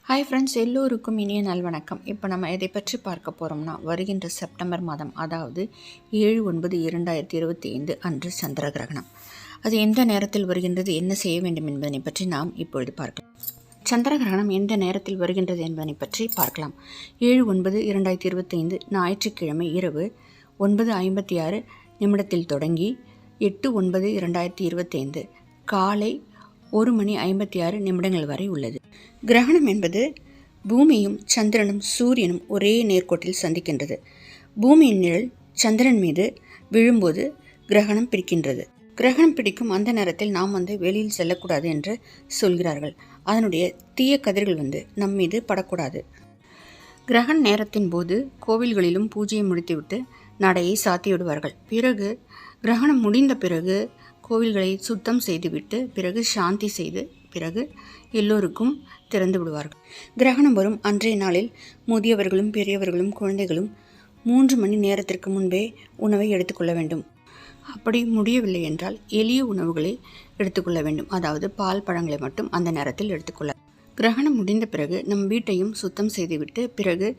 Hi friends, எல்லோருக்கும் இனிய நல்வணக்கம். இப்போ நம்ம எதை பற்றி பார்க்க போகிறோம்னா, வருகின்ற செப்டம்பர் மாதம், அதாவது 7/9/2025 அன்று சந்திர கிரகணம். அது எந்த நேரத்தில் வருகின்றது, என்ன செய்ய வேண்டும் என்பதனை பற்றி நாம் இப்பொழுது பார்க்கலாம். சந்திர கிரகணம் எந்த நேரத்தில் வருகின்றது என்பதனை பற்றி பார்க்கலாம். 7/9/2025 ஞாயிற்றுக்கிழமை இரவு 9:56 தொடங்கி 8/9/2025 காலை 1:56 வரை உள்ளது. கிரகணம் என்பது பூமியும் சந்திரனும் சூரியனும் ஒரே நேர்கோட்டில் சந்திக்கின்றது. பூமியின் நிழல் சந்திரன் மீது விழும்போது கிரகணம் பிடிக்கின்றது. கிரகணம் பிடிக்கும் அந்த நேரத்தில் நாம் வெளியில் செல்லக்கூடாது என்று சொல்கிறார்கள். அதனுடைய தீய கதிர்கள் நம் மீது படக்கூடாது. கிரகண நேரத்தின் போது கோவில்களிலும் பூஜையை முடித்துவிட்டு நடையை சாத்தி விடுவார்கள். பிறகு கிரகணம் முடிந்த பிறகு கோவில்களை சுத்தம் செய்துவிட்டு பிறகு சாந்தி செய்து பிறகு எல்லோருக்கும் திறந்து விடுவார்கள். கிரகணம் வரும் அன்றைய நாளில் முதியவர்களும் பெரியவர்களும் குழந்தைகளும் 3 மணி நேரத்திற்கு முன்பே உணவை எடுத்துக்கொள்ள வேண்டும். அப்படி முடியவில்லை என்றால் எளிய உணவுகளை எடுத்துக்கொள்ள வேண்டும். அதாவது பால் பழங்களை மட்டும் அந்த நேரத்தில் எடுத்துக்கொள்ள. கிரகணம் முடிந்த பிறகு நம் வீட்டையும் சுத்தம் செய்துவிட்டு பிறகு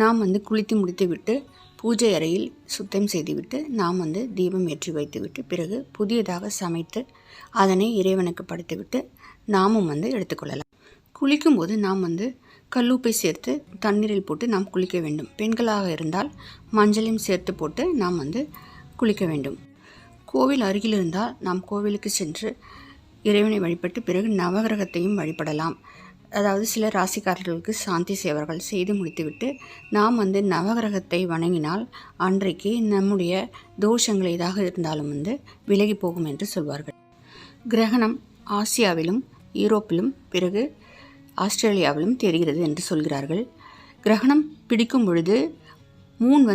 நாம் குளித்து முடித்துவிட்டு பூஜை அறையில் சுத்தம் செய்துவிட்டு நாம் தீபம் ஏற்றி வைத்துவிட்டு பிறகு புதியதாக சமைத்து அதனை இறைவனுக்கு படைத்துவிட்டு நாமும் எடுத்துக்கொள்ளலாம். குளிக்கும்போது நாம் கல்லுப்பை சேர்த்து தண்ணீரில் போட்டு நாம் குளிக்க வேண்டும். பெண்களாக இருந்தால் மஞ்சளையும் சேர்த்து போட்டு நாம் குளிக்க வேண்டும். கோவில் அருகில் இருந்தால் நாம் கோவிலுக்கு சென்று இறைவனை வழிபட்டு பிறகு நவகிரகத்தையும் வழிபடலாம். அதாவது சில ராசிக்காரர்களுக்கு சாந்தி சேவர்கள் செய்து முடித்துவிட்டு நாம் நவகிரகத்தை வணங்கினால் அன்றைக்கு நம்முடைய தோஷங்கள் ஏதாக இருந்தாலும் விலகி போகும் என்று சொல்வார்கள். கிரகணம் ஆசியாவிலும் யூரோப்பிலும் பிறகு ஆஸ்திரேலியாவிலும் தெரிகிறது என்று சொல்கிறார்கள். கிரகணம் பிடிக்கும் பொழுது மூன்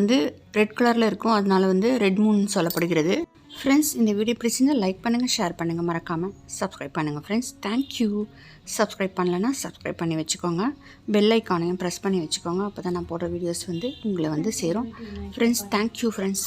ரெட் கலரில் இருக்கும். அதனால ரெட் மூன் சொல்லப்படுகிறது. ஃப்ரெண்ட்ஸ், இந்த வீடியோ பிடிச்சிருந்தால் லைக் பண்ணுங்கள், ஷேர் பண்ணுங்கள், மறக்காமல் சப்ஸ்கிரைப் பண்ணுங்கள். Friends, thank you. சப்ஸ்கிரைப் பண்ணலைன்னா சப்ஸ்கிரைப் பண்ணி வச்சுக்கோங்க. பெல் ஐக்கானையும் ப்ரெஸ் பண்ணி வச்சுக்கோங்க. அப்போ தான் நான் போடுற வீடியோஸ் உங்களை சேரும். Friends, thank you friends.